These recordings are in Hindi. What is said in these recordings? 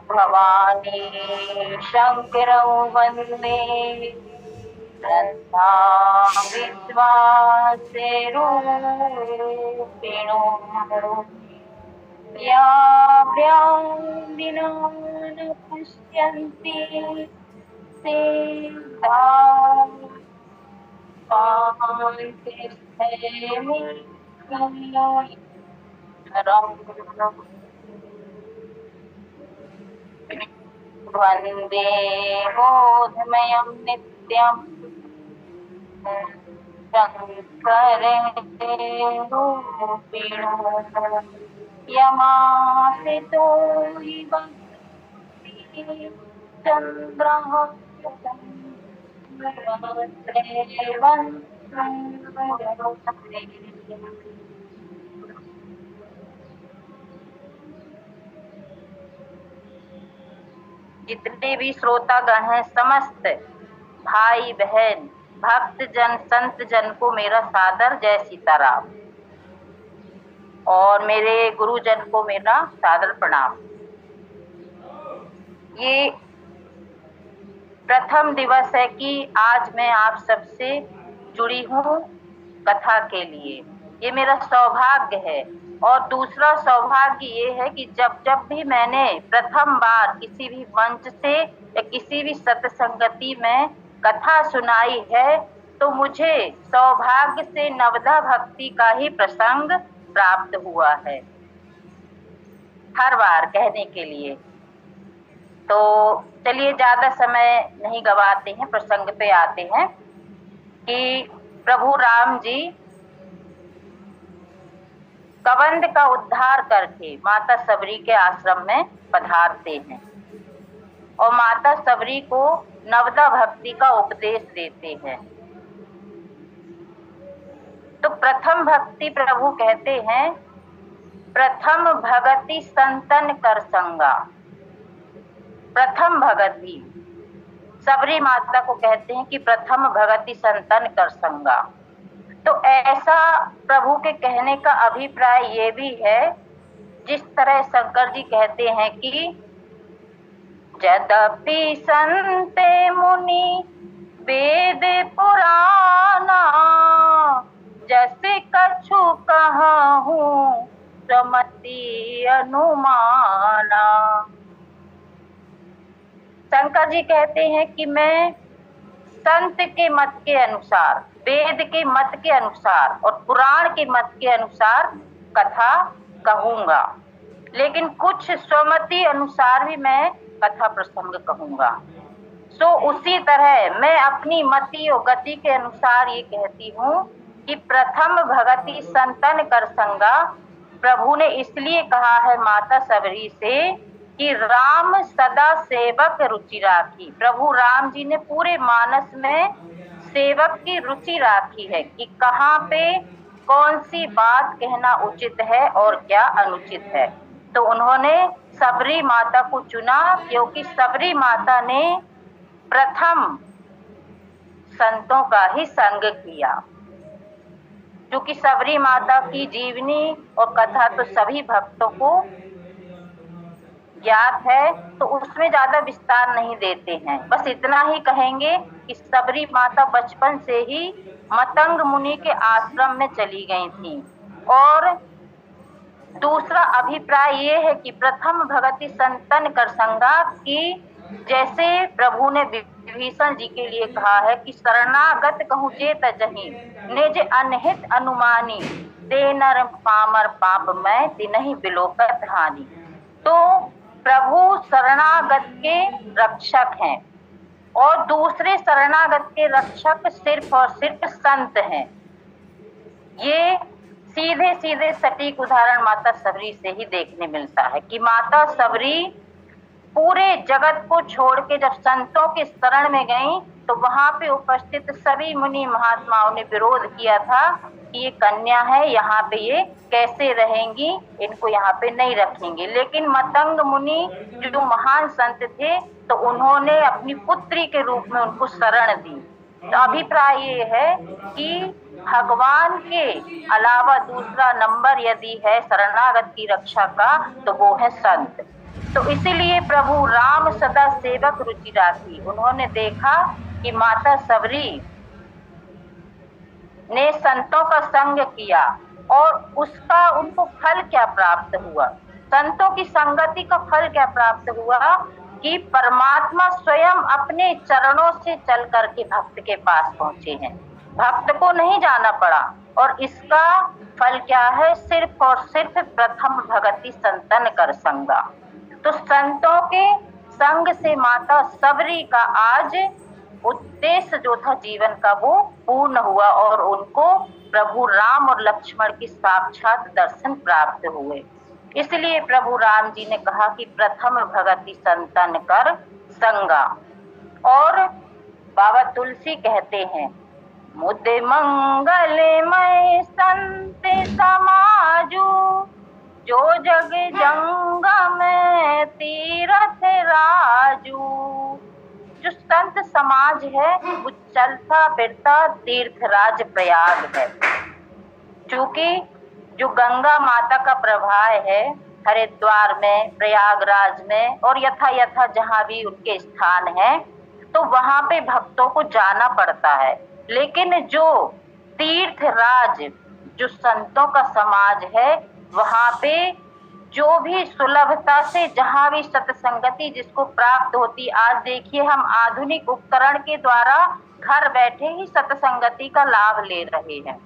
भवानी शंकरौ वन्दे श्रद्धा विश्वासेरूपिणो याभ्यां विना न पश्यन्ति सीतां पान्तिस्थैमि वन्दे बोधमयं नित्यं शङ्करेणुरूपिणो यमासितो हि भक्तिः चन्द्रः जितने भी श्रोतागण हैं, समस्त भाई बहन भक्त जन संत जन को मेरा सादर जय सीताराम और मेरे गुरुजन को मेरा सादर प्रणाम। ये प्रथम दिवस है कि आज मैं आप सबसे जुड़ी हूँ कथा के लिए। ये मेरा सौभाग्य है। और दूसरा सौभाग्य ये है कि जब जब भी मैंने प्रथम बार किसी भी मंच से या किसी भी सत्संगति में कथा सुनाई है तो मुझे सौभाग्य से नवदा भक्ति का ही प्रसंग प्राप्त हुआ है हर बार कहने के लिए। तो चलिए ज्यादा समय नहीं गवाते हैं, प्रसंग पे आते हैं कि प्रभु राम जी कबंध का उद्धार करके माता सबरी के आश्रम में पधारते हैं और माता सबरी को नवदा भक्ति का उपदेश देते हैं। तो प्रथम भक्ति प्रभु कहते हैं प्रथम भगति संतन कर संगा। प्रथम भगति सबरी माता को कहते हैं कि प्रथम भगति संतन कर संगा। तो ऐसा प्रभु के कहने का अभिप्राय ये भी है, जिस तरह शंकर जी कहते हैं कि यद्यपि संते मुनि वेद पुराना जैसे कछु कहूँ सुमति अनुमाना। शंकर जी कहते हैं कि मैं संत के मत के अनुसार, वेद के मत के अनुसार और पुराण के मत के अनुसार कथा कहूंगा, लेकिन कुछ स्वमति अनुसार भी मैं कथा प्रसंग कहूंगा। सो उसी तरह मैं अपनी मति और गति के अनुसार ये कहती हूँ कि प्रथम भगति संतन कर संगा। प्रभु ने इसलिए कहा है माता सबरी से कि राम सदा सेवक रुचि राखी। प्रभु राम जी ने पूरे मानस में सेवक की रुचि राखी है कि कहाँ पे कौन सी बात कहना उचित है और क्या अनुचित है। तो उन्होंने सबरी माता को चुना क्योंकि सबरी माता ने प्रथम संतों का ही संग किया। क्योंकि सबरी माता की जीवनी और कथा तो सभी भक्तों को ज्ञात है, तो उसमें ज्यादा विस्तार नहीं देते हैं। बस इतना ही कहेंगे कि सबरी माता बचपन से ही मतंग मुनि के आश्रम में चली गई थी। और दूसरा अभिप्राय ये है कि प्रथम भगति संतन कर संगा की, जैसे प्रभु ने विभीषण जी के लिए कहा है कि शरणागत कहूँ जे तजहि निज अनहित अनुमानी ते नर पामर पाप मैं तिनहि बिलोकत हानि। तो प्रभु शरणागत के रक्षक हैं और दूसरे शरणागत के रक्षक सिर्फ और सिर्फ संत हैं। ये सीधे सीधे सटीक उदाहरण माता सबरी से ही देखने मिलता है कि माता सबरी पूरे जगत को छोड़ के जब संतों के शरण में गई तो वहां पे उपस्थित सभी मुनि महात्माओं ने विरोध किया था कि ये कन्या है, यहाँ पे ये कैसे रहेंगी, इनको यहाँ पे नहीं रखेंगे। लेकिन मतंग मुनि जो महान संत थे तो उन्होंने अपनी पुत्री के रूप में उनको शरण दी तो अभिप्राय ये है कि भगवान के अलावा दूसरा नंबर यदि है शरणागत की रक्षा का तो वो है संत। तो इसीलिए प्रभु राम सदा सेवक रुचि राखी। उन्होंने देखा कि माता सबरी ने संतों का संग किया और उसका उनको फल क्या प्राप्त हुआ। संतों की संगति का फल क्या प्राप्त हुआ कि परमात्मा स्वयं अपने चरणों से चल करके भक्त के पास पहुंचे हैं। भक्त को नहीं जाना पड़ा। और इसका फल क्या है? सिर्फ और सिर्फ प्रथम भगति संतन कर संगा। तो संतों के संग से माता सबरी का आज उद्देश्य जो था जीवन का वो पूर्ण हुआ और उनको प्रभु राम और लक्ष्मण की साक्षात दर्शन प्राप्त हुए। इसलिए प्रभु राम जी ने कहा कि प्रथम भगति संतन कर संगा। और बाबा तुलसी कहते हैं, मुद्दे मंगलमय संत समाजू, जो जग जंगम तीरथ राजू। जो संत समाज है वो चलता फिरता तीर्थराज प्रयाग है। चूंकि जो गंगा माता का प्रवाह है हरिद्वार में, प्रयागराज में और यथा यथा जहाँ भी उनके स्थान है, तो वहां पे भक्तों को जाना पड़ता है। लेकिन जो तीर्थराज जो संतों का समाज है वहां पे जो भी सुलभता से जहां भी सत्संगति जिसको प्राप्त होती। आज देखिए हम आधुनिक उपकरण के द्वारा घर बैठे ही सत्संगति का लाभ ले रहे हैं।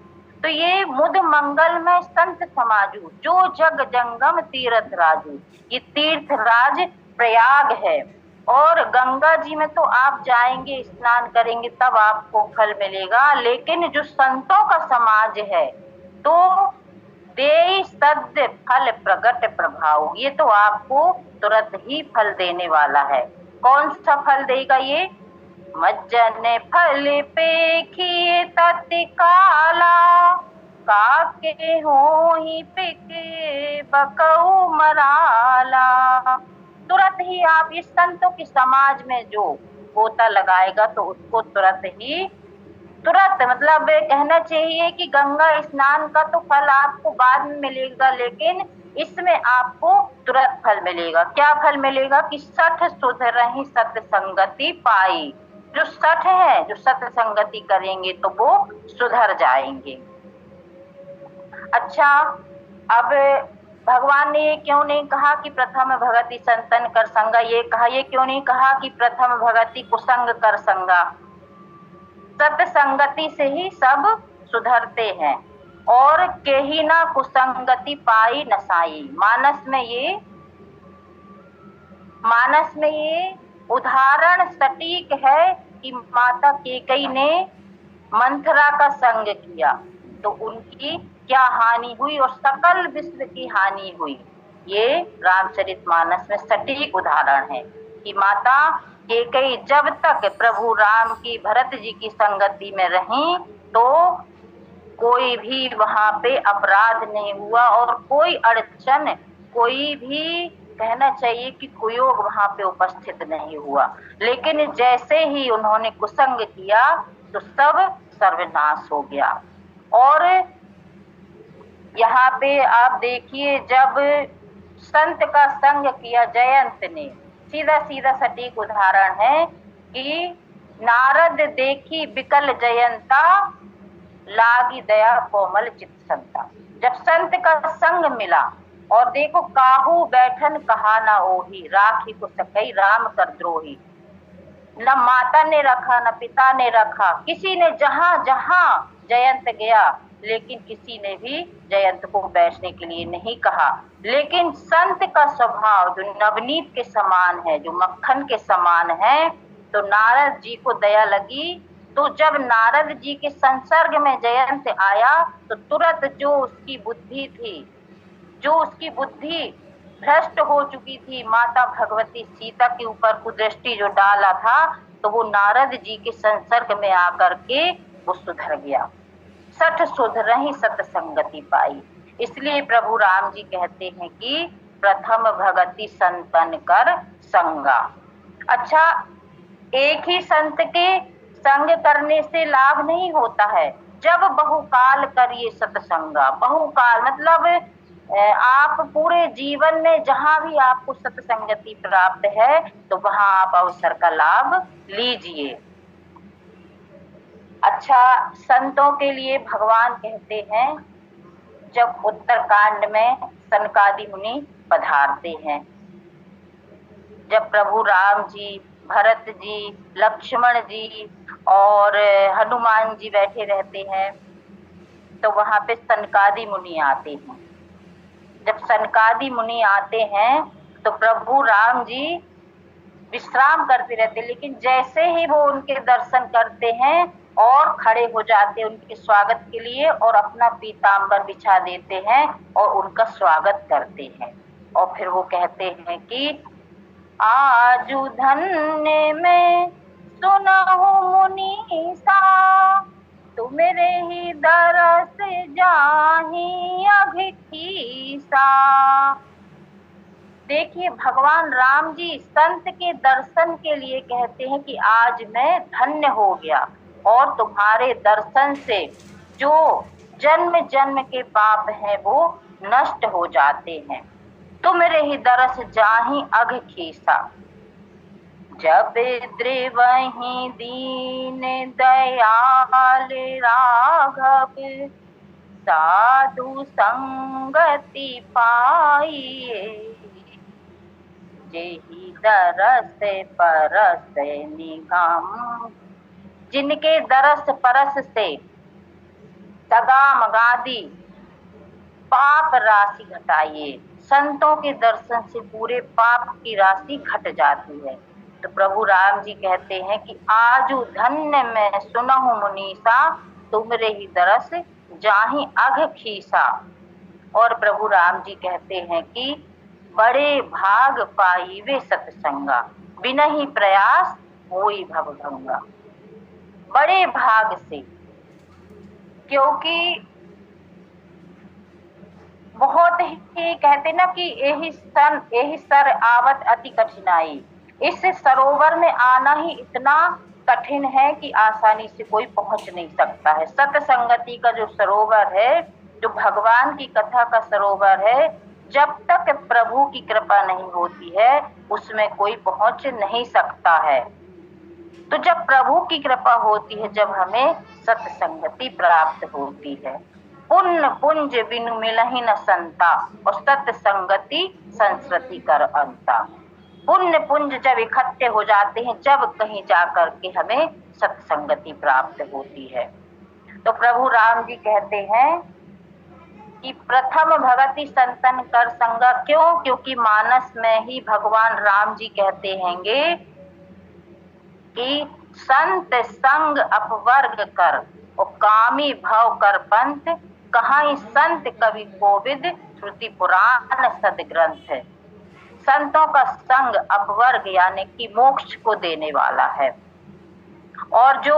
तो ये मुद मंगल में संत समाजू, जो जग जंगम तीर्थ राजू, ये तीर्थराज प्रयाग है। और गंगा जी में तो आप जाएंगे, स्नान करेंगे तब आपको फल मिलेगा। लेकिन जो संतों का समाज है तो देई सद्य फल प्रगट प्रभाव, ये तो आपको तुरंत ही फल देने वाला है। कौन सा फल देगा ये? मज्जन फल पेखिए तत्काला, काके होहि पिके बकऊ मराला। तुरंत ही आप इस संतों के समाज में जो गोता लगाएगा तो उसको तुरंत मतलब कहना चाहिए कि गंगा स्नान का तो फल आपको बाद में मिलेगा, लेकिन इसमें आपको तुरंत फल मिलेगा। क्या फल मिलेगा कि सठ सुधरहि सत्संगति पाई। जो सठ है, जो सत्संगति करेंगे तो वो सुधर जाएंगे। अच्छा, अब भगवान ने ये क्यों नहीं कहा कि प्रथम भगति संतन कर संगा, ये कहा, ये क्यों नहीं कहा कि प्रथम भगति कुसंग कर संगा? सत्संगति से ही सब सुधरते हैं। और केही ना कुसंगति पाई नसाई। मानस में ये उदाहरण सटीक है कि माता केकई ने मंथरा का संग किया तो उनकी क्या हानि हुई और सकल विश्व की हानि हुई। ये रामचरितमानस में सटीक उदाहरण है कि माता केकई जब तक प्रभु राम की भरत जी की संगति में रही तो कोई भी वहां पे अपराध नहीं हुआ और कोई अड़चन, कोई भी कहना चाहिए कि कुयोग वहां पे उपस्थित नहीं हुआ। लेकिन जैसे ही उन्होंने कुसंग किया तो सब सर्वनाश हो गया। और यहाँ पे आप देखिए, जब संत का संग किया जयंत ने, सीधा सीधा सटीक उदाहरण है कि नारद देखी बिकल जयंता, लागी दया कोमल चित्त संता। जब संत का संग मिला और देखो, काहू बैठन कहा ना ओही, राखी को सकई राम कर द्रोही। न माता ने रखा न पिता ने रखा, किसी ने जहां जहां जयंत गया लेकिन किसी ने भी जयंत को बैठने के लिए नहीं कहा। लेकिन संत का स्वभाव जो नवनीत के समान है, जो मक्खन के समान है, तो नारद जी को दया लगी। तो जब नारद जी के संसर्ग में जयंत आया तो तुरंत जो उसकी बुद्धि थी, जो उसकी बुद्धि भ्रष्ट हो चुकी थी, माता भगवती सीता के ऊपर कुदृष्टि जो डाला था, तो वो नारद जी के संसर्ग में आकर के वो सुधर गया। सठ सुधरहि सत्संगति पाई। इसलिए प्रभु राम जी कहते हैं कि प्रथम भगति संतन कर संगा। अच्छा, एक ही संत के संग करने से लाभ नहीं होता है। जब बहुकाल करिए सत्संगा, बहुकाल मतलब आप पूरे जीवन में जहां भी आपको सत्संगति प्राप्त है तो वहां आप अवसर का लाभ लीजिए। अच्छा, संतों के लिए भगवान कहते हैं, जब उत्तरकांड में सनकादि मुनि पधारते हैं, जब प्रभु राम जी, भरत जी, लक्ष्मण जी और हनुमान जी बैठे रहते हैं, तो वहां पे सनकादि मुनि आते हैं। जब सनकादि मुनि आते हैं तो प्रभु राम जी विश्राम करते रहते, लेकिन जैसे ही वो उनके दर्शन करते हैं और खड़े हो जाते हैं उनके स्वागत के लिए, और अपना पीतांबर बिछा देते हैं और उनका स्वागत करते हैं। और फिर वो कहते हैं कि आजु धन्य में सुनहु मुनीसा, तुमरे ही दरस जाहि अभिखीसा। देखिए, भगवान राम जी संत के दर्शन के लिए कहते हैं कि आज मैं धन्य हो गया, और तुम्हारे दर्शन से जो जन्म जन्म के पाप हैं वो नष्ट हो जाते हैं। तुमरे ही दरस जाहि अघ खीसा, जब द्रिवहि दीन दयाल राघव, साधु संगति पाइए, जेहि दरस परस निगम। जिनके दरस परस से सगाम गादी पाप राशि घटाइए। संतों के दर्शन से पूरे पाप की राशि घट जाती है। तो प्रभु राम जी कहते हैं कि आजु धन्य में सुनहु मुनीसा, तुमरे ही दरस जाहि अघ खीसा। और प्रभु राम जी कहते हैं कि बड़े भाग पाइवे सत्संगा, बिनहि प्रयास होई भवभंगा। बड़े भाग से, क्योंकि बहुत ही कहते ना कि यही सर आवत अति कठिनाई। इस सरोवर में आना ही इतना कठिन है कि आसानी से कोई पहुंच नहीं सकता है। सत्संगति का जो सरोवर है, जो भगवान की कथा का सरोवर है, जब तक प्रभु की कृपा नहीं होती है उसमें कोई पहुंच नहीं सकता है। तो जब प्रभु की कृपा होती है, जब हमें सत्संगति प्राप्त होती है, पुण्य पुंज बिनु मिलहि न संता, और सत्संगति संस्कृति कर अंता। पुण्य पुंज जब इकट्ठे हो जाते हैं, जब कहीं जाकर के हमें सत्संगति प्राप्त होती है। तो प्रभु राम जी कहते हैं कि प्रथम भगति संतन कर संगा। क्यों? क्योंकि मानस में ही भगवान राम जी कहते हैंगे कि संत संग अपवर्ग कर, और कामी भव कर पंथ, कहां संत कवि कोविद, श्रुति पुराण सदग्रंथ। संतों का संग अपवर्ग यानी कि मोक्ष को देने वाला है, और जो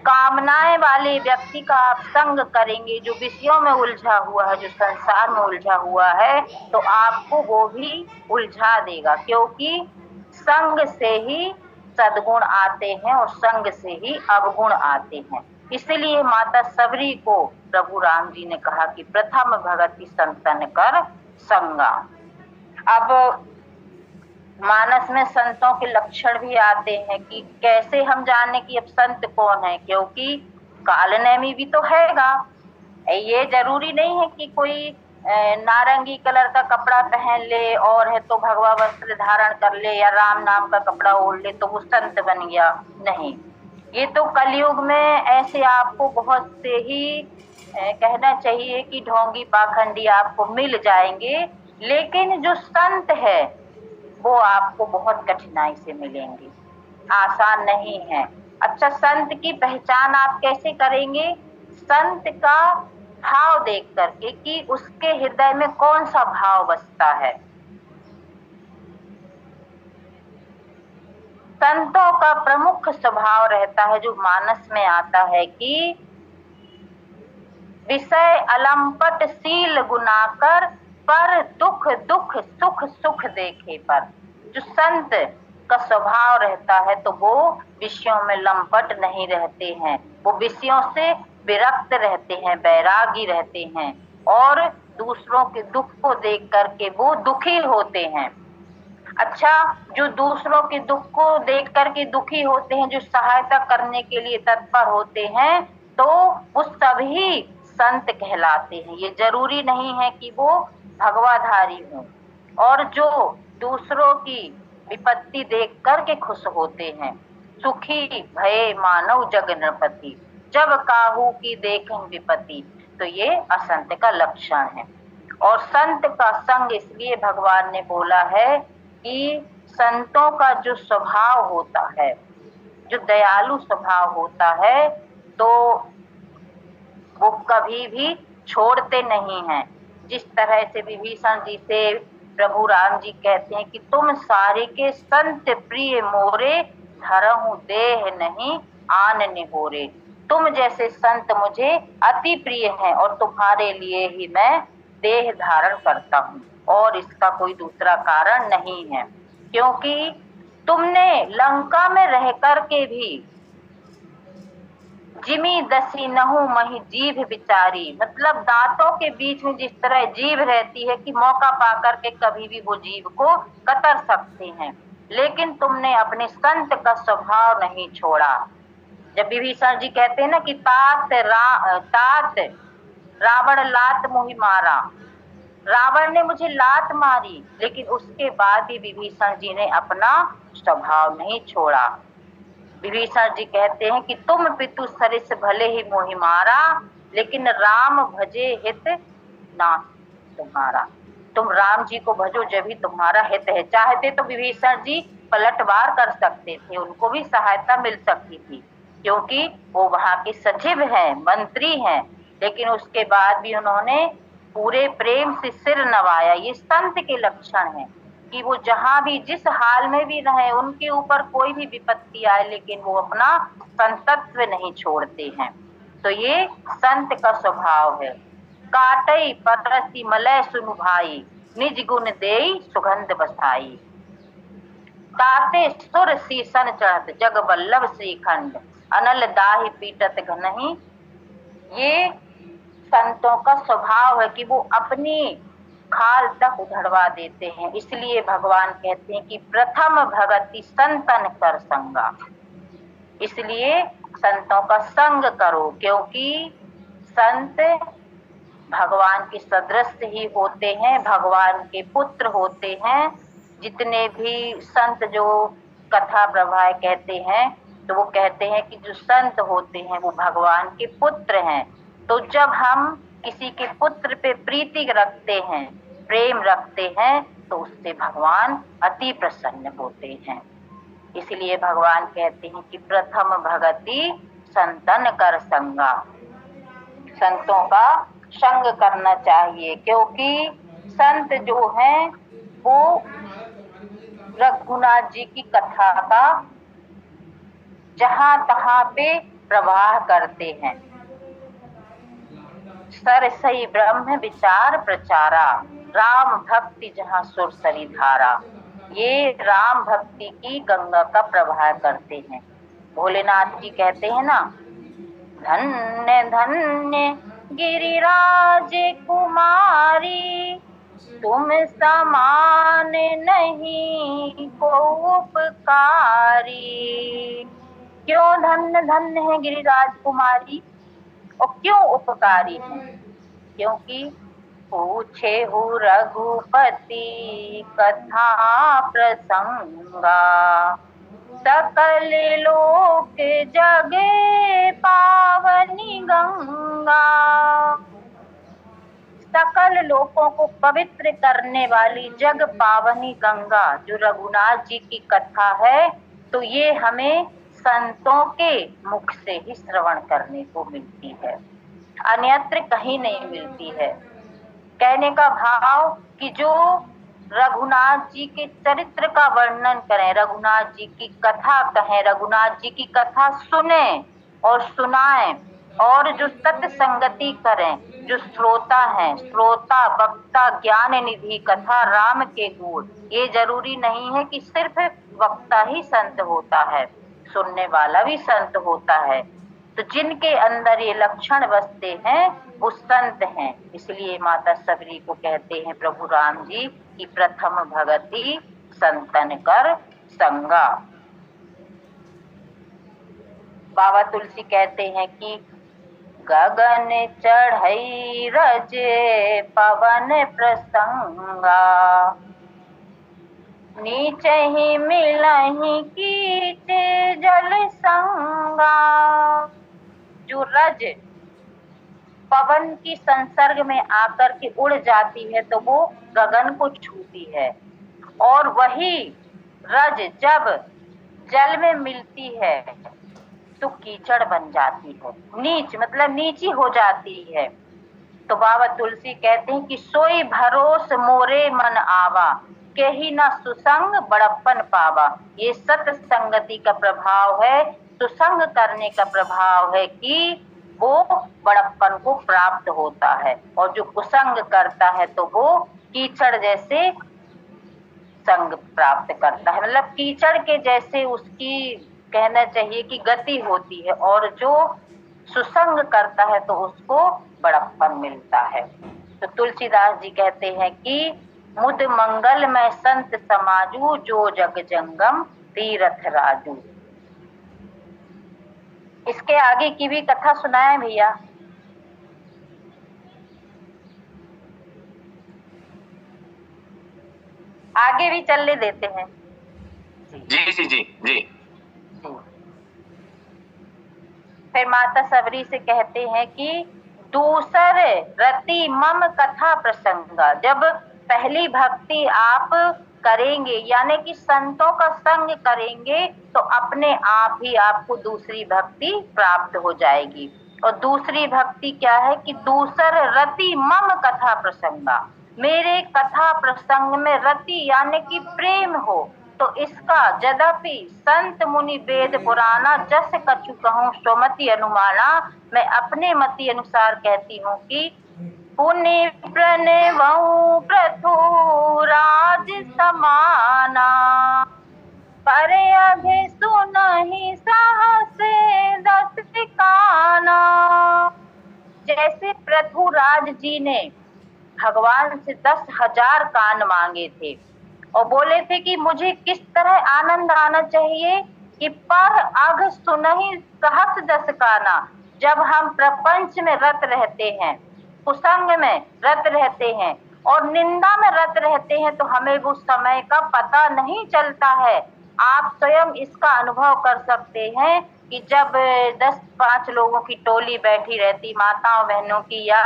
कामनाएं वाले व्यक्ति का आप संग करेंगे, जो विषयों में उलझा हुआ है, जो संसार में उलझा हुआ है, तो आपको वो भी उलझा देगा। क्योंकि संग से ही सद्गुण आते हैं और संग से ही अवगुण आते हैं। इसलिए माता सबरी को प्रभु राम जी ने कहा कि प्रथम भगति संतन कर संगा। अब मानस में संतों के लक्षण भी आते हैं कि कैसे हम जाने कि अब संत कौन है, क्योंकि कालनेमी भी तो हैगा। ये जरूरी नहीं है कि कोई नारंगी कलर का कपड़ा पहन ले और है तो भगवा वस्त्र धारण कर ले, या राम नाम का कपड़ा ओढ़ ले तो वो संत बन गया। नहीं, ये तो कलयुग में ऐसे आपको बहुत से ही कहना चाहिए कि ढोंगी पाखंडी आपको मिल जाएंगे, लेकिन जो संत है वो आपको बहुत कठिनाई से मिलेंगे, आसान नहीं है। अच्छा, संत की पहचान आप कैसे करेंगे? संत का भाव देख करके कि उसके हृदय में कौन सा भाव बसता है। संतों का प्रमुख स्वभाव रहता है, जो मानस में आता है, कि विषय अलंपट शील गुनाकर, पर दुख दुख सुख सुख देखे पर। जो संत का स्वभाव रहता है तो वो विषयों में लंपट नहीं रहते हैं, वो विषयों से विरक्त रहते हैं, बैरागी रहते हैं और दूसरों के दुख को देख करके वो दुखी होते हैं। अच्छा, जो दूसरों के दुख को देख करके दुखी होते हैं, जो सहायता करने के लिए तत्पर होते हैं, तो वो सभी संत कहलाते हैं। ये जरूरी नहीं है कि वो भगवाधारी हों। और जो दूसरों की विपत्ति देख करके खुश होते हैं, सुखी भये मानव जग नृपति, जब काहू की देखें विपत्ति, तो ये असंत का लक्षण है। और संत का संग इसलिए भगवान ने बोला है कि संतों का जो स्वभाव होता है, जो दयालु स्वभाव होता है, तो वो कभी भी छोड़ते नहीं हैं। जिस तरह से विभीषण जी से प्रभु राम जी कहते हैं कि तुम सारे के संत प्रिय मोरे, धरहु देह नहीं आन निहोरे। तुम जैसे संत मुझे अति प्रिय हैं और तुम्हारे लिए ही मैं देह धारण करता हूँ, और इसका कोई दूसरा कारण नहीं है। क्योंकि तुमने लंका में रह करके भी जिमी दसी नहु मही जीभ बिचारी, मतलब दांतों के बीच में जिस तरह जीभ रहती है कि मौका पाकर के कभी भी वो जीभ को कतर सकते हैं, लेकिन तुमने अपने संत का स्वभाव नहीं छोड़ा। जब विभीषण जी कहते हैं ना कि तात रावण लात मोहि मारा, रावण ने मुझे लात मारी, लेकिन उसके बाद भी विभीषण जी ने अपना स्वभाव नहीं छोड़ा। विभीषण जी कहते हैं कि तुम पितु सरिस भले ही मोहि मारा, लेकिन राम भजे हित ना तुम्हारा। तुम राम जी को भजो जब भी तुम्हारा हित है। चाहते तो विभीषण जी पलटवार कर सकते थे, उनको भी सहायता मिल सकती थी, क्योंकि वो वहां के सचिव हैं, मंत्री हैं, लेकिन उसके बाद भी उन्होंने पूरे प्रेम से सिर नवाया। ये संत के लक्षण हैं कि वो जहां भी जिस हाल में भी रहे, उनके ऊपर कोई भी विपत्ति आए, लेकिन वो अपना संतत्व नहीं छोड़ते हैं। तो ये संत का स्वभाव है। काटई परसी मलय सुनु भाई, निज गुण देई सुगंध बसाई। ताते सुर सीसन चढ़त जग बल्लभ श्रीखंड, अनल दाहि पीटत घनहि। ये संतों का स्वभाव है कि वो अपनी खाल तक उधड़वा देते हैं। इसलिए भगवान कहते हैं कि प्रथम भगति संतन कर संगा। इसलिए संतों का संग करो, क्योंकि संत भगवान के सदृश ही होते हैं, भगवान के पुत्र होते हैं। जितने भी संत जो कथा प्रवाह कहते हैं, तो वो कहते हैं कि जो संत होते हैं वो भगवान के पुत्र हैं। तो जब हम किसी के पुत्र पे प्रीति रखते हैं, प्रेम रखते हैं, तो उससे भगवान अति प्रसन्न होते हैं। इसलिए भगवान कहते हैं कि प्रथम भगति संतन कर संगा। संतों का संग करना चाहिए, क्योंकि संत जो हैं वो रघुनाथ जी की कथा का जहां तहां पे प्रवाह करते हैं। सर सही ब्रह्म विचार प्रचारा, राम भक्ति जहाँ सुर सरी धारा। ये राम भक्ति की गंगा का प्रवाह करते हैं। भोलेनाथ जी कहते हैं ना, धन्य धन्य गिरिराज कुमारी, तुम समान नहीं को उपकारी। क्यों धन्य धन्य है गिरिराज कुमारी और क्यों उपकारी है? क्योंकि पूछे हो रघुपति कथा प्रसंगा, सकल लोक जगे पावनी गंगा। सकल लोकों को पवित्र करने वाली जग पावनी गंगा जो रघुनाथ जी की कथा है, तो ये हमें संतों के मुख से ही श्रवण करने को मिलती है, अन्यत्र कहीं नहीं मिलती है। कहने का भाव कि जो रघुनाथ जी के चरित्र का वर्णन करें, रघुनाथ जी की कथा कहें, रघुनाथ जी की कथा सुने और सुनाएं, और जो सत्संगति करें, जो श्रोता हैं, श्रोता वक्ता ज्ञान निधि कथा राम के गुण। ये जरूरी नहीं है कि सिर्फ वक्ता ही संत होता है, सुनने वाला भी संत होता है। तो जिनके अंदर ये लक्षण बसते हैं वो संत हैं। इसलिए माता सबरी को कहते हैं प्रभु राम जी की प्रथम भगति संतन कर संगा। बाबा तुलसी कहते हैं कि गगन चढ़ई रजे पवन प्रसंगा, नीचे ही मिलही कीच जल संगा। जो रज पवन की संसर्ग में आकर के उड़ जाती है तो वो गगन को छूती है, और वही रज जब जल में मिलती है तो कीचड़ बन जाती है, नीच मतलब नीची हो जाती है। तो बाबा तुलसी कहते हैं कि सोई भरोस मोरे मन आवा, के ही ना सुसंग बड़प्पन पावा। ये सत्संगति का प्रभाव है, सुसंग करने का प्रभाव है कि वो बड़प्पन को प्राप्त होता है, और जो कुसंग करता है तो वो कीचड़ जैसे संग प्राप्त करता है, मतलब कीचड़ के जैसे उसकी कहना चाहिए कि गति होती है, और जो सुसंग करता है तो उसको बड़प्पन मिलता है। तो तुलसीदास जी कहते हैं कि मुद मंगल में संत समाजू, जो जग जंगम तीरथ राजू। इसके आगे की भी कथा सुनाए भैया। आगे भी चलने देते हैं। जी जी जी जी। फिर माता सबरी से कहते हैं कि दूसर रति मम कथा प्रसंगा। जब पहली भक्ति आप करेंगे यानी कि संतों का संग करेंगे तो अपने आप ही आपको दूसरी भक्ति प्राप्त हो जाएगी। और दूसरी भक्ति क्या है कि दूसर रति मम कथा प्रसंगा, मेरे कथा प्रसंग में रति यानी कि प्रेम हो। तो इसका यद्यपि संत मुनि वेद पुराना जस कछु कहूँ स्वमति अनुमाना, मैं अपने मति अनुसार कहती हूँ कि पुण्य प्रणवऊ प्रथु राज समाना, पर अधे सुनहि सहसे दस काना। जैसे पृथुराज जी ने भगवान से 10,000 कान मांगे थे और बोले थे कि मुझे किस तरह आनंद आना चाहिए कि पर अघ सुनहि सहस दस काना। जब हम प्रपंच में रत रहते हैं, कुसंग में रत रहते हैं और निंदा में रत रहते हैं तो हमें उस समय का पता नहीं चलता है। आप स्वयं इसका अनुभव कर सकते हैं कि जब 10-5 लोगों की टोली बैठी रहती, माताओं बहनों की या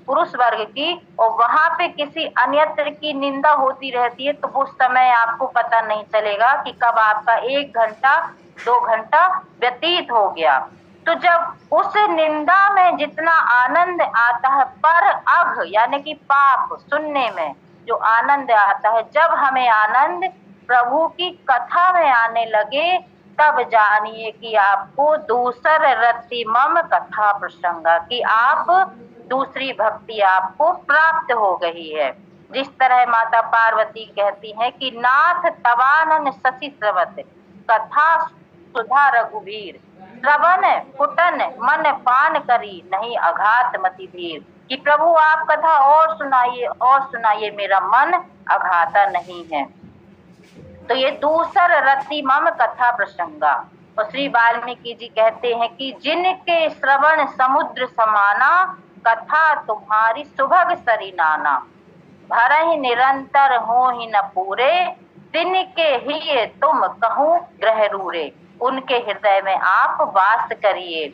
पुरुष वर्ग की, और वहां पे किसी अन्यत्र की निंदा होती रहती है तो उस समय आपको पता नहीं चलेगा कि कब आपका 1 घंटा 2 घंटा व्यतीत हो गया। तो जब उस निंदा में जितना आनंद आता है, पर अघ यानी कि पाप सुनने में जो आनंद आता है, जब हमें आनंद प्रभु की कथा में आने लगे तब जानिए कि आपको दूसर रति मम कथा प्रसंगा, कि आप दूसरी भक्ति आपको प्राप्त हो गई है। जिस तरह माता पार्वती कहती हैं कि नाथ तवानन शशि स्रवत, कथा सुधा रघुवीर, श्रवण फुटन मन पान करी, नहीं अघात मति धीर। कि प्रभु आप कथा और सुनाइए, मेरा मन अघाता नहीं है। तो ये दूसर रति मम कथा प्रसंगा। और श्री वाल्मीकि जी कहते हैं कि जिनके श्रवण समुद्र समाना, कथा तुम्हारी सुभग सरिनाना, भरहि निरंतर हो ही न पूरे, दिन के ही तुम कहूँ ग्रह रूरे। उनके हृदय में आप वास करिए।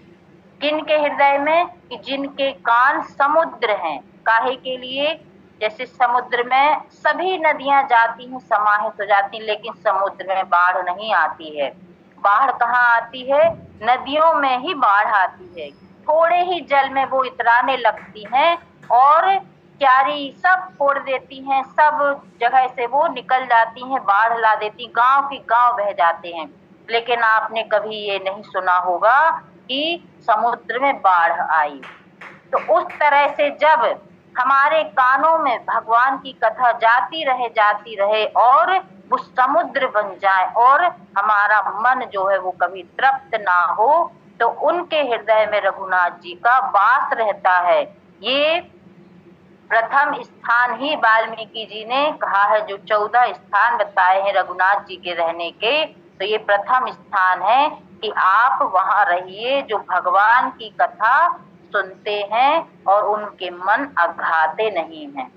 किनके हृदय में? कि जिनके कान समुद्र हैं। काहे के लिए? जैसे समुद्र में सभी नदियां जाती हैं, समाहित हो जाती हैं, लेकिन समुद्र में बाढ़ नहीं आती है। बाढ़ कहाँ आती है? नदियों में ही बाढ़ आती है। थोड़े ही जल में वो इतराने लगती हैं और क्यारी सब फोड़ देती हैं, सब जगह से वो निकल जाती हैं, बाढ़ ला देती, गांव की गांव बह जाते हैं। लेकिन आपने कभी ये नहीं सुना होगा कि समुद्र में बाढ़ आई। तो उस तरह से जब हमारे कानों में भगवान की कथा जाती रहे और वो समुद्र बन जाए और हमारा मन जो है वो कभी तृप्त ना हो, तो उनके हृदय में रघुनाथ जी का वास रहता है। ये प्रथम स्थान ही वाल्मीकि जी ने कहा है। जो 14 स्थान बताए हैं रघुनाथ जी के रहने के, तो ये प्रथम स्थान है कि आप वहां रहिए जो भगवान की कथा सुनते हैं और उनके मन अघाते नहीं हैं,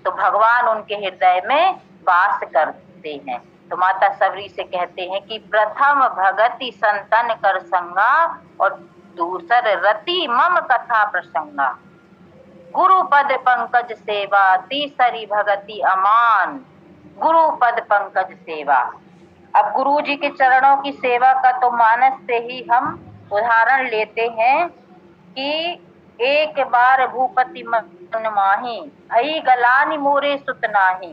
तो भगवान उनके हृदय में वास करते हैं। तो माता सबरी से कहते हैं कि प्रथम भगति संतन कर संगा और दूसर रति मम कथा प्रसंगा, गुरु पद पंकज सेवा तीसरी भगति अमान, गुरु पद पंकज सेवा। अब गुरु जी के चरणों की सेवा का तो मानस से ही हम उदाहरण लेते हैं कि एक बार भूपति मन माही भई गलानी मोरे सुत नाही।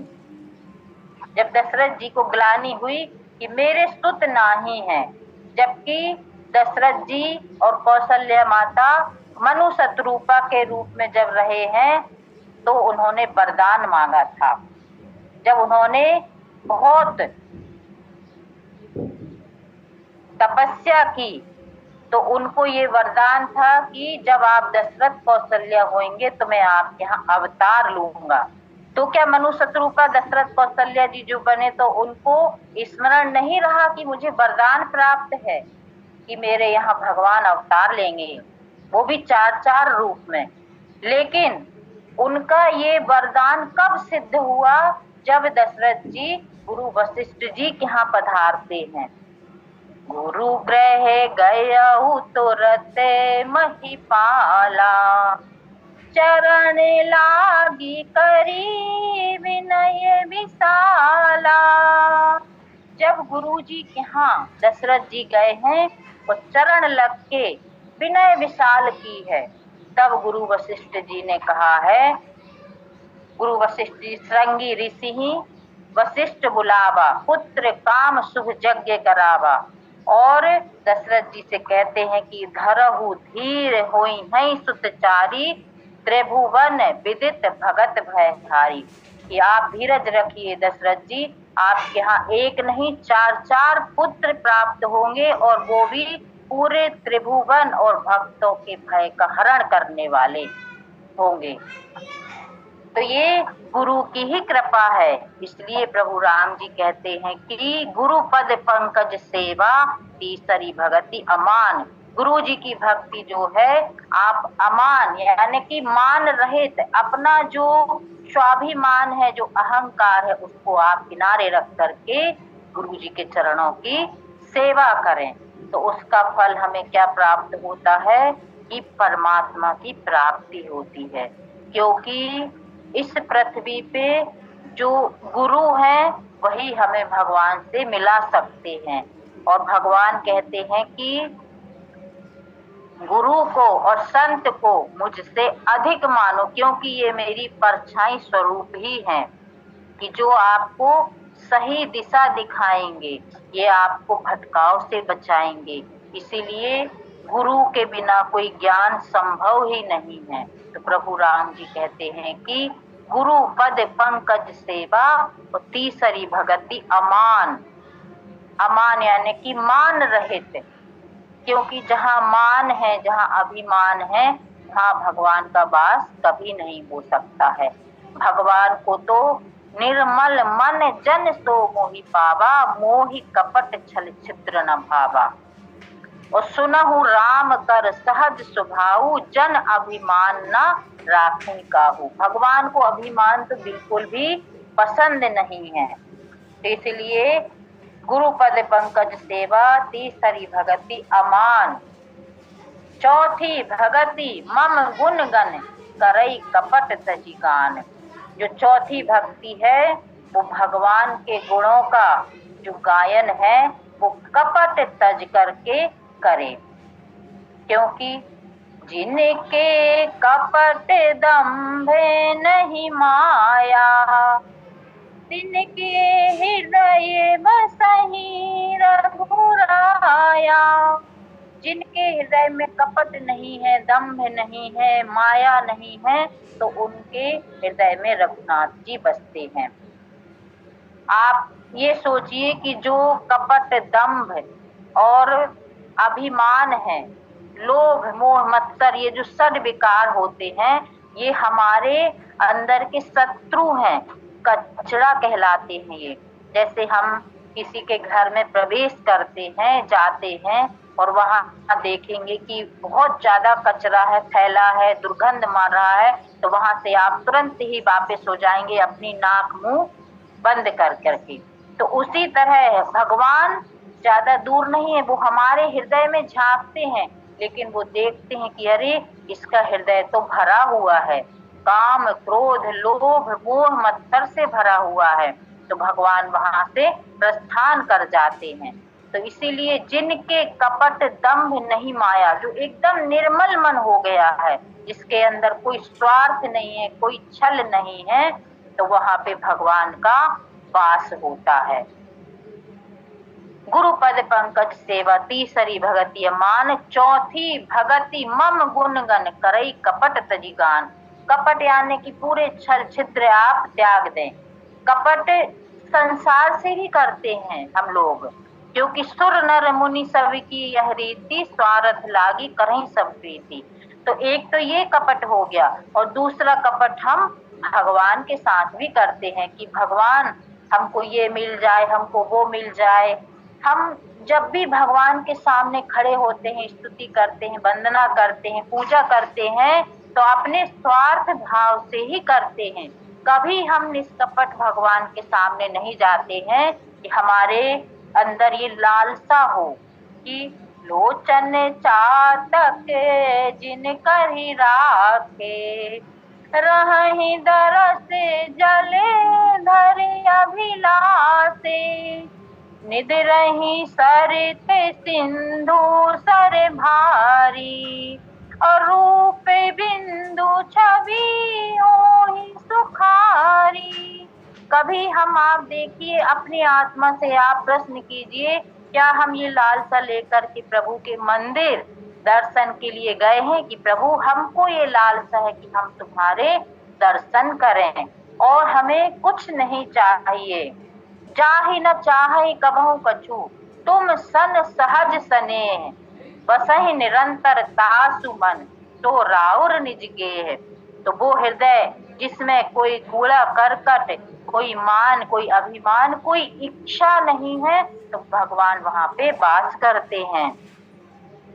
जब दशरथ जी को ग्लानि हुई कि मेरे सुत नाही है, जबकि दशरथ जी और कौशल्या माता मनु शत्रुपा के रूप में जब रहे हैं, तो उन्होंने वरदान मांगा था। जब उन्होंने बहुत तपस्या की तो उनको ये वरदान था कि जब आप दशरथ कौशल्या होंगे तो मैं आपके यहाँ अवतार लूंगा। तो क्या मनु शत्रुपा दशरथ कौशल्या जी जो बने, तो उनको स्मरण नहीं रहा कि मुझे वरदान प्राप्त है कि मेरे यहाँ भगवान अवतार लेंगे, वो भी 4 रूप में। लेकिन उनका ये वरदान कब सिद्ध हुआ? जब दशरथ जी गुरु वशिष्ठ जी के यहाँ पधारते हैं। गुरु ग्रह गयहु तुरत महिपाला, चरण लागी करी विनय विशाला। जब गुरु जी के यहाँ दशरथ जी गए हैं तो चरण लग के विनय विशाल की है। तब गुरु वशिष्ठ जी ने कहा है, गुरु वशिष्ठ जी श्रृंगी ऋषि ही वशिष्ठ बुलावा, पुत्र काम शुभ यज्ञ करावा। और दशरथ जी से कहते हैं कि धरहु धीर होई हैं सुतचारी, त्रिभुवन विदित भगत भयधारी। कि आप धीरज रखिए दशरथ जी, आपके यहाँ एक नहीं 4 पुत्र प्राप्त होंगे और वो भी पूरे त्रिभुवन और भक्तों के भय का हरण करने वाले होंगे। तो ये गुरु की ही कृपा है। इसलिए प्रभु राम जी कहते हैं कि गुरु पद पंकज सेवा तीसरी भगति अमान। गुरु जी की भक्ति जो है आप अमान यानी कि मान रहित, अपना जो स्वाभिमान है, जो अहंकार है, उसको आप किनारे रख करके गुरु जी के चरणों की सेवा करें। तो उसका फल हमें क्या प्राप्त होता है कि परमात्मा की प्राप्ति होती है। क्योंकि इस पृथ्वी पे जो गुरु हैं वही हमें भगवान से मिला सकते हैं। और भगवान कहते हैं कि गुरु को और संत को मुझसे अधिक मानो, क्योंकि ये मेरी परछाई स्वरूप ही हैं कि जो आपको सही दिशा दिखाएंगे, ये आपको भटकाव से बचाएंगे। इसीलिए गुरु के बिना कोई ज्ञान संभव ही नहीं है। तो प्रभु राम जी कहते हैं कि गुरु पद पंकज सेवा और तीसरी भगति अमान। अमान यानी कि मान रहित, क्योंकि जहाँ मान है, जहाँ अभिमान है, वहाँ भगवान का वास कभी नहीं हो सकता है। भगवान को तो निर्मल मन जन सो मोहि पावा, मोहि कपट छल छिद्र न भावा। और सुनहु राम कर सहज स्वभाव, जन अभिमान न राखी काहू। भगवान को अभिमान तो बिल्कुल भी पसंद नहीं है। तो इसलिए गुरु पद पंकज सेवा तीसरी भगति अमान, चौथी भगति मम गुण गण करई कपट तजी गान। जो चौथी भक्ति है वो भगवान के गुणों का जो गायन है वो कपट तज करके करे। क्योंकि जिनके कपट दंभे नहीं माया, तिनके हृदय बसहि रघुराया। जिनके हृदय में कपट नहीं है, दंभ नहीं है, माया नहीं है, तो उनके हृदय में रघुनाथ जी बसते हैं। आप ये सोचिए कि जो कपट, दंभ और अभिमान है, लोभ, मोह, मत्सर, ये जो षड विकार होते हैं, ये हमारे अंदर के शत्रु हैं, कचरा कहलाते हैं ये। जैसे हम किसी के घर में प्रवेश करते हैं, जाते हैं और वहां देखेंगे कि बहुत ज्यादा कचरा है, फैला है, दुर्गंध मार रहा है, तो वहां से आप तुरंत ही वापस हो जाएंगे अपनी नाक मुंह बंद कर करके। तो उसी तरह भगवान ज्यादा दूर नहीं है, वो हमारे हृदय में झांकते हैं, लेकिन वो देखते हैं कि अरे इसका हृदय तो भरा हुआ है, काम, क्रोध, लोभ, मोह, मत्सर से भरा हुआ है, तो भगवान वहां से प्रस्थान कर जाते हैं। तो इसीलिए जिनके कपट, दंभ नहीं, माया, जो एकदम निर्मल मन हो गया है, जिसके अंदर कोई स्वार्थ नहीं है, कोई छल नहीं है, तो वहां पे भगवान का वास होता है। गुरु पद पंकज सेवा, तीसरी भगति मान, चौथी भगति मम गुणगन करई कपट तजी गान। कपट यानी कि पूरे छल छिद्र आप त्याग दें। कपट संसार से ही करते हैं हम लोग, क्योंकि सुर नर मुनि सब की यह रीति, स्वार्थ लागी करहीं सब प्रीति। तो एक तो ये कपट हो गया, और दूसरा कपट हम भगवान के साथ भी करते हैं कि भगवान हमको ये मिल जाए, हमको वो मिल जाए। हम जब भी भगवान के सामने खड़े होते हैं, स्तुति करते हैं, वंदना करते हैं, पूजा करते हैं, तो अपने स्वार्थ भाव से ही करते हैं। कभी हम निष्कपट भगवान के सामने नहीं जाते हैं कि हमारे अंदर ये लालसा हो कि लोचन चातक जिन कर ही राखे, रहि दरस जले धरे अभिलाषे, निद रही सरित सिंधु सर भारी, और रूप बिंदु छवि होहि सुखारी। कभी हम, आप देखिए अपनी आत्मा से आप प्रश्न कीजिए, क्या हम ये लालसा लेकर के प्रभु के मंदिर दर्शन के लिए गए हैं कि प्रभु हमको ये लालसा है कि हम तुम्हारे दर्शन करें और हमें कुछ नहीं चाहिए, जाहि न चाहे कबहु कछु, तुम सन सहज स्नेह, बसहि निरंतर तासु मन, तो राउर निज गेह। तो वो हृदय जिसमें कोई कूड़ा करकट, कोई मान, कोई अभिमान, कोई इच्छा नहीं है, तो भगवान वहां पे वास करते हैं।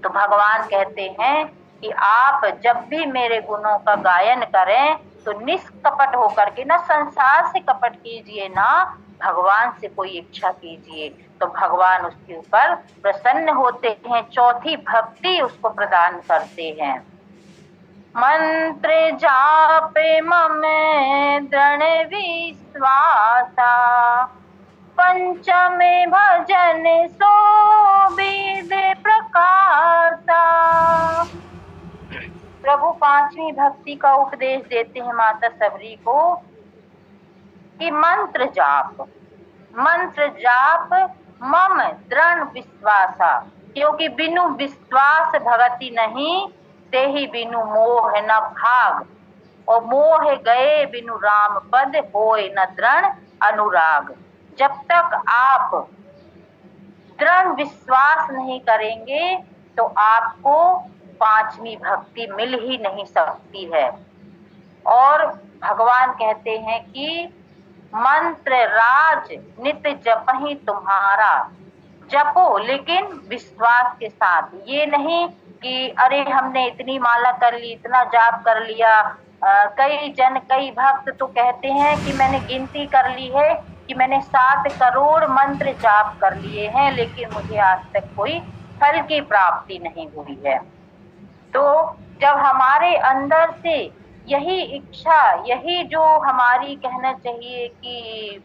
तो भगवान कहते हैं कि आप जब भी मेरे गुणों का गायन करें तो निष्कपट होकर के, ना संसार से कपट कीजिए, ना भगवान से कोई इच्छा कीजिए, तो भगवान उसके ऊपर प्रसन्न होते हैं, चौथी भक्ति उसको प्रदान करते हैं। मंत्र जापे मम दृढ़ विश्वासा, पंचमे भजन सो वेद प्रकाशा। प्रभु पांचवी भक्ति का उपदेश देते हैं माता सबरी को कि मंत्र जाप मम दृढ़ विश्वासा, क्योंकि बिनु विश्वास भगति नहीं, ते ही बिनु मोह न भाग, और मोह गए बिनु राम पद, होए न दृढ़ अनुराग। जब तक आप दृढ़ विश्वास नहीं करेंगे तो आपको पांचवी भक्ति मिल ही नहीं सकती है। और भगवान कहते हैं कि मंत्र राज नित जपहि तुम्हारा, जपो लेकिन विश्वास के साथ। ये नहीं कि अरे हमने इतनी माला कर ली, इतना जाप कर लिया। कई भक्त तो कहते हैं कि मैंने गिनती कर ली है कि मैंने 7 करोड़ मंत्र जाप कर लिए हैं, लेकिन मुझे आज तक कोई फल की प्राप्ति नहीं हुई है। तो जब हमारे अंदर से यही इच्छा, यही जो हमारी कहना चाहिए कि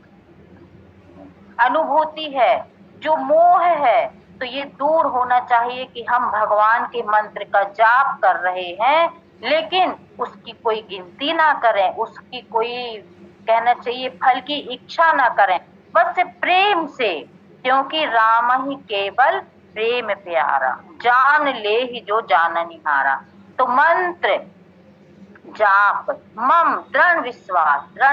अनुभूति है, जो मोह है, तो ये दूर होना चाहिए कि हम भगवान के मंत्र का जाप कर रहे हैं, लेकिन उसकी कोई गिनती ना करें, उसकी कोई कहना चाहिए फल की इच्छा ना करें, बस प्रेम से, क्योंकि राम ही केवल प्रेम प्यारा, जान ले ही जो जाननिहारा। तो मंत्र, जाप, मम दृढ़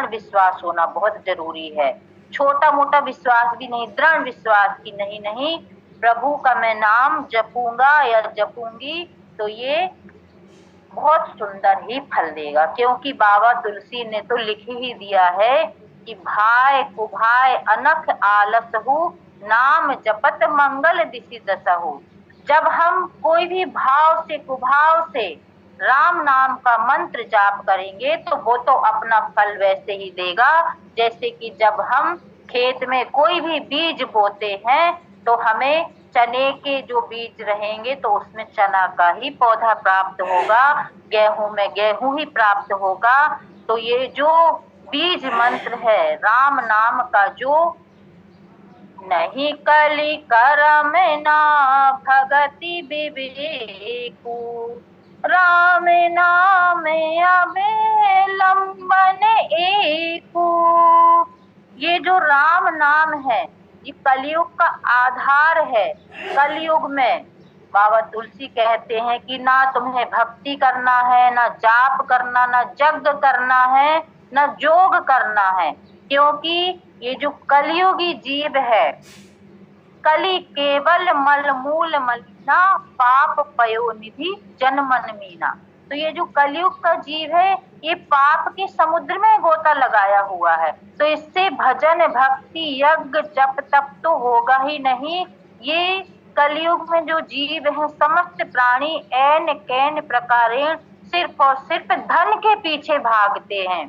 विश्वास होना बहुत जरूरी है। छोटा मोटा विश्वास भी नहीं, दृढ़ विश्वास की नहीं नहीं प्रभु का मैं नाम जपूंगा या जपूंगी तो ये बहुत सुंदर ही फल देगा। क्योंकि बाबा तुलसी ने तो लिख ही दिया है कि भाई कुभाय अनख आलसहु, नाम जपत मंगल दिशि दसहु। जब हम कोई भी भाव से कुभाव से राम नाम का मंत्र जाप करेंगे तो वो तो अपना फल वैसे ही देगा जैसे कि जब हम खेत में कोई भी बीज बोते हैं तो हमें चने के जो बीज रहेंगे तो उसमें चना का ही पौधा प्राप्त होगा, गेहूं में गेहूं ही प्राप्त होगा। तो ये जो बीज मंत्र है राम नाम का, जो नहीं कली करम ना भगति विवेकु, राम नाम अवलंबन एकु। ये जो राम नाम है ये कलयुग का आधार है। कलयुग में बाबा तुलसी कहते हैं कि ना तुम्हें भक्ति करना है, ना जाप करना, ना यज्ञ करना है, ना जोग करना है। क्योंकि ये जो कलयुगी जीव है, कली केवल मल मूल मलिना, पाप पयो निधि जनमन मीना। तो ये जो कलयुग का जीव है ये पाप के समुद्र में गोता लगाया हुआ है। तो इससे भजन भक्ति यज्ञ जप तप तो होगा ही नहीं। ये कलयुग में जो जीव है समस्त प्राणी ऐन कैन प्रकारेण सिर्फ और सिर्फ धन के पीछे भागते हैं।